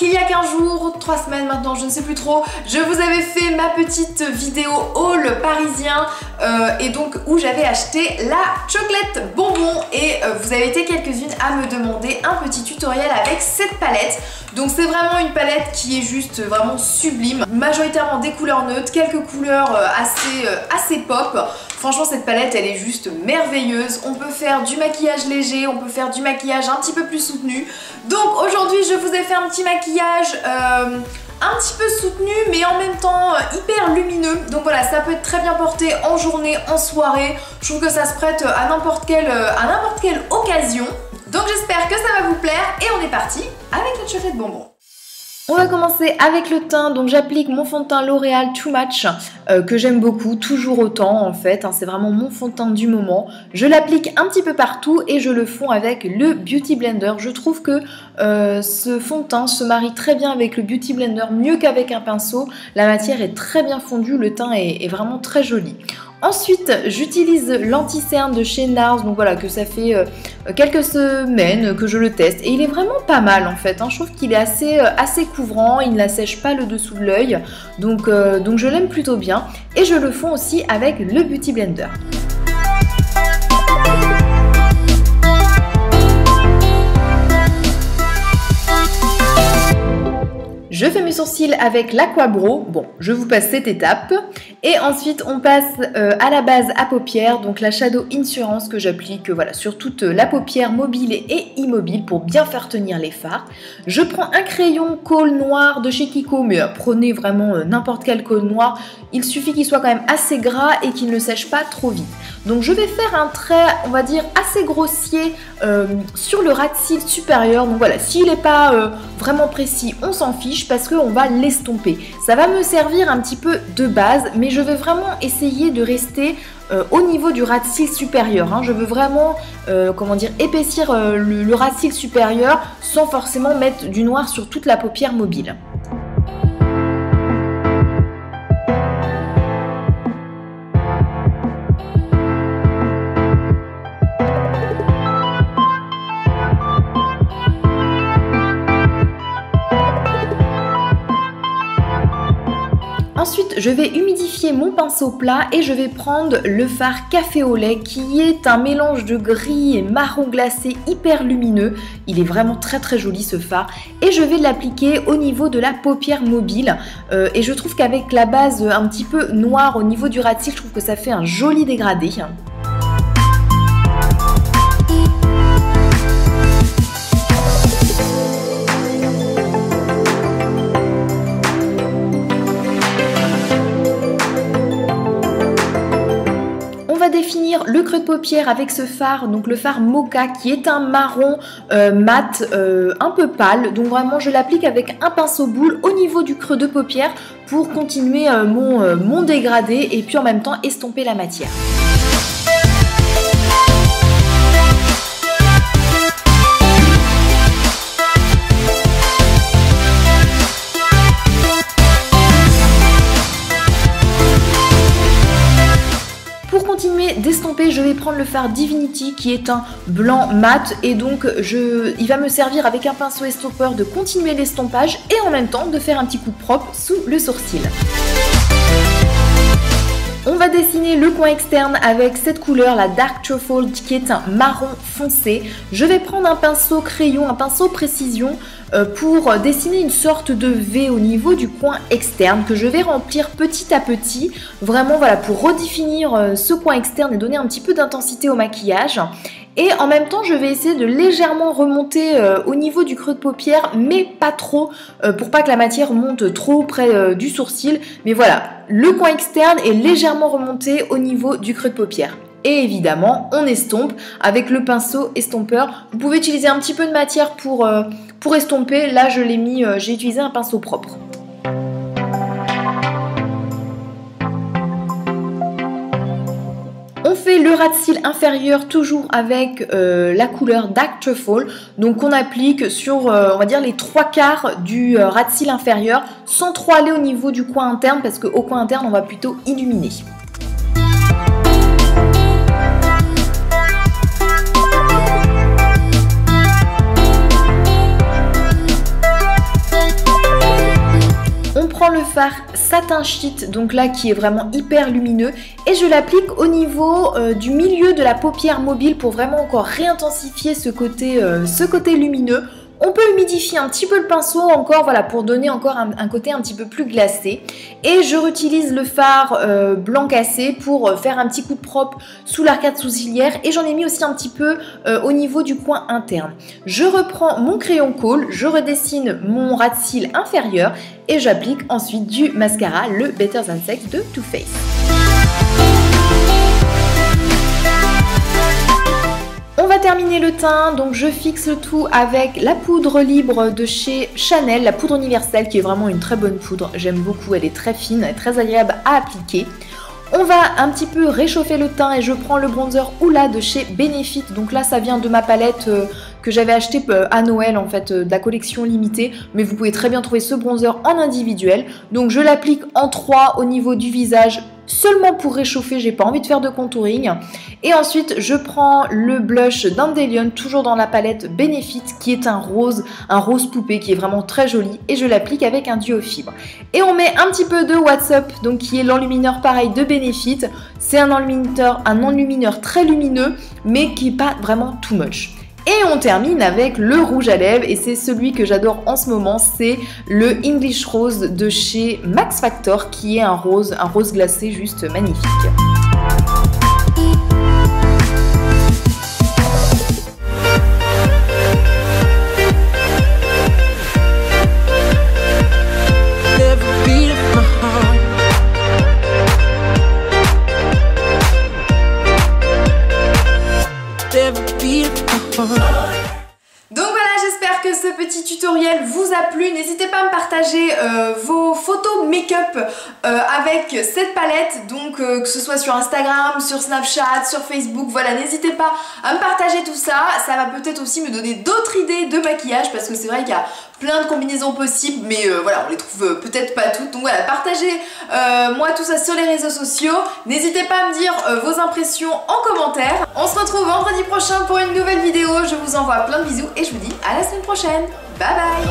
il y a 15 jours, 3 semaines maintenant, je ne sais plus trop, je vous avais fait ma petite vidéo haul parisien et donc où j'avais acheté la chocolate bonbon et vous avez été quelques-unes à me demander un petit tutoriel avec cette palette. Donc c'est vraiment une palette qui est juste vraiment sublime, majoritairement des couleurs neutres, quelques couleurs assez pop. Franchement cette palette elle est juste merveilleuse, on peut faire du maquillage léger, on peut faire du maquillage un petit peu plus soutenu. Donc aujourd'hui je vous ai fait un petit maquillage un petit peu soutenu mais en même temps hyper lumineux. Donc voilà, ça peut être très bien porté en journée, en soirée. Je trouve que ça se prête à n'importe quelle occasion. Donc j'espère que ça va vous plaire et on est parti avec notre chocolate bonbon. On va commencer avec le teint, donc j'applique mon fond de teint L'Oréal Too Much que j'aime beaucoup, toujours autant en fait, hein, c'est vraiment mon fond de teint du moment. Je l'applique un petit peu partout et je le fonds avec le Beauty Blender. Je trouve que ce fond de teint se marie très bien avec le Beauty Blender, mieux qu'avec un pinceau. La matière est très bien fondue, le teint est vraiment très joli. Ensuite, j'utilise l'anti-cerne de chez NARS, donc voilà, que ça fait quelques semaines que je le teste. Et il est vraiment pas mal en fait, hein. Je trouve qu'il est assez couvrant, il ne l'assèche pas le dessous de l'œil. Donc je l'aime plutôt bien. Et je le fonds aussi avec le Beauty Blender. Je fais mes sourcils avec l'Aqua-Brow, bon je vous passe cette étape et ensuite on passe à la base à paupières, donc la Shadow Insurance que j'applique voilà, sur toute la paupière mobile et immobile pour bien faire tenir les fards. Je prends un crayon colle noir de chez Kiko, mais prenez vraiment n'importe quel colle noir, il suffit qu'il soit quand même assez gras et qu'il ne sèche pas trop vite. Donc je vais faire un trait on va dire assez grossier sur le ras de cils supérieur, donc voilà, s'il n'est pas vraiment précis on s'en fiche parce qu'on va l'estomper. Ça va me servir un petit peu de base, mais je vais vraiment essayer de rester au niveau du ras de cils supérieur, hein. Je veux vraiment comment dire, épaissir le ras de cils supérieur sans forcément mettre du noir sur toute la paupière mobile. Ensuite, je vais humidifier mon pinceau plat et je vais prendre le fard café au lait qui est un mélange de gris et marron glacé hyper lumineux. Il est vraiment très très joli ce fard et je vais l'appliquer au niveau de la paupière mobile et je trouve qu'avec la base un petit peu noire au niveau du ras de cils, je trouve que ça fait un joli dégradé. Définir le creux de paupière avec ce fard, donc le fard Mocha qui est un marron mat un peu pâle, donc vraiment je l'applique avec un pinceau boule au niveau du creux de paupière pour continuer mon dégradé et puis en même temps estomper la matière. D'estomper, je vais prendre le fard Divinity qui est un blanc mat et donc il va me servir avec un pinceau estompeur de continuer l'estompage et en même temps de faire un petit coup de propre sous le sourcil. On va dessiner le coin externe avec cette couleur, la Dark Truffle, qui est un marron foncé. Je vais prendre un pinceau crayon, un pinceau précision pour dessiner une sorte de V au niveau du coin externe que je vais remplir petit à petit, vraiment voilà, pour redéfinir ce coin externe et donner un petit peu d'intensité au maquillage. Et en même temps, je vais essayer de légèrement remonter au niveau du creux de paupière, mais pas trop, pour pas que la matière monte trop près du sourcil. Mais voilà, le coin externe est légèrement remonté au niveau du creux de paupière. Et évidemment, on estompe avec le pinceau estompeur. Vous pouvez utiliser un petit peu de matière pour estomper. Là, je l'ai mis, j'ai utilisé un pinceau propre. On fait le ras de cils inférieur toujours avec la couleur Dark Truffle. Donc on applique sur on va dire les 3/4 du ras de cils inférieur sans trop aller au niveau du coin interne parce qu'au coin interne on va plutôt illuminer. le fard Satin Sheet, donc là qui est vraiment hyper lumineux, et je l'applique au niveau du milieu de la paupière mobile pour vraiment encore réintensifier ce côté lumineux. On peut humidifier un petit peu le pinceau encore, voilà, pour donner encore un côté un petit peu plus glacé. Et je réutilise le fard blanc cassé pour faire un petit coup de propre sous l'arcade sourcilière. Et j'en ai mis aussi un petit peu au niveau du coin interne. Je reprends mon crayon Kohl, je redessine mon ras de cils inférieur et j'applique ensuite du mascara, le Better Than Sex de Too Faced. On va terminer le teint, donc je fixe le tout avec la poudre libre de chez Chanel, la poudre universelle qui est vraiment une très bonne poudre. J'aime beaucoup, elle est très fine, elle est très agréable à appliquer. On va un petit peu réchauffer le teint et je prends le bronzer Hoola de chez Benefit. Donc là, ça vient de ma palette que j'avais acheté à Noël en fait, de la collection limitée. Mais vous pouvez très bien trouver ce bronzer en individuel. Donc je l'applique en 3 au niveau du visage, seulement pour réchauffer, j'ai pas envie de faire de contouring. Et ensuite, je prends le blush Dandelion, toujours dans la palette Benefit, qui est un rose poupée, qui est vraiment très joli. Et je l'applique avec un duo fibre. Et on met un petit peu de What's Up, donc qui est l'enlumineur pareil de Benefit. C'est un enlumineur très lumineux, mais qui n'est pas vraiment too much. Et on termine avec le rouge à lèvres et c'est celui que j'adore en ce moment, c'est le English Rose de chez Max Factor qui est un rose glacé juste magnifique. Donc voilà, j'espère que ce petit tutoriel vous a plu. N'hésitez pas à me partager vos photos make-up avec cette palette, donc que ce soit sur Instagram, sur Snapchat, sur Facebook, voilà, n'hésitez pas à me partager tout ça. Ça va peut-être aussi me donner d'autres idées de maquillage parce que c'est vrai qu'il y a plein de combinaisons possibles, mais voilà, on les trouve peut-être pas toutes. Donc voilà, partagez moi tout ça sur les réseaux sociaux. N'hésitez pas à me dire vos impressions en commentaire. On se retrouve vendredi prochain pour une nouvelle vidéo. Je vous envoie plein de bisous et je vous dis à la semaine prochaine. Bye bye.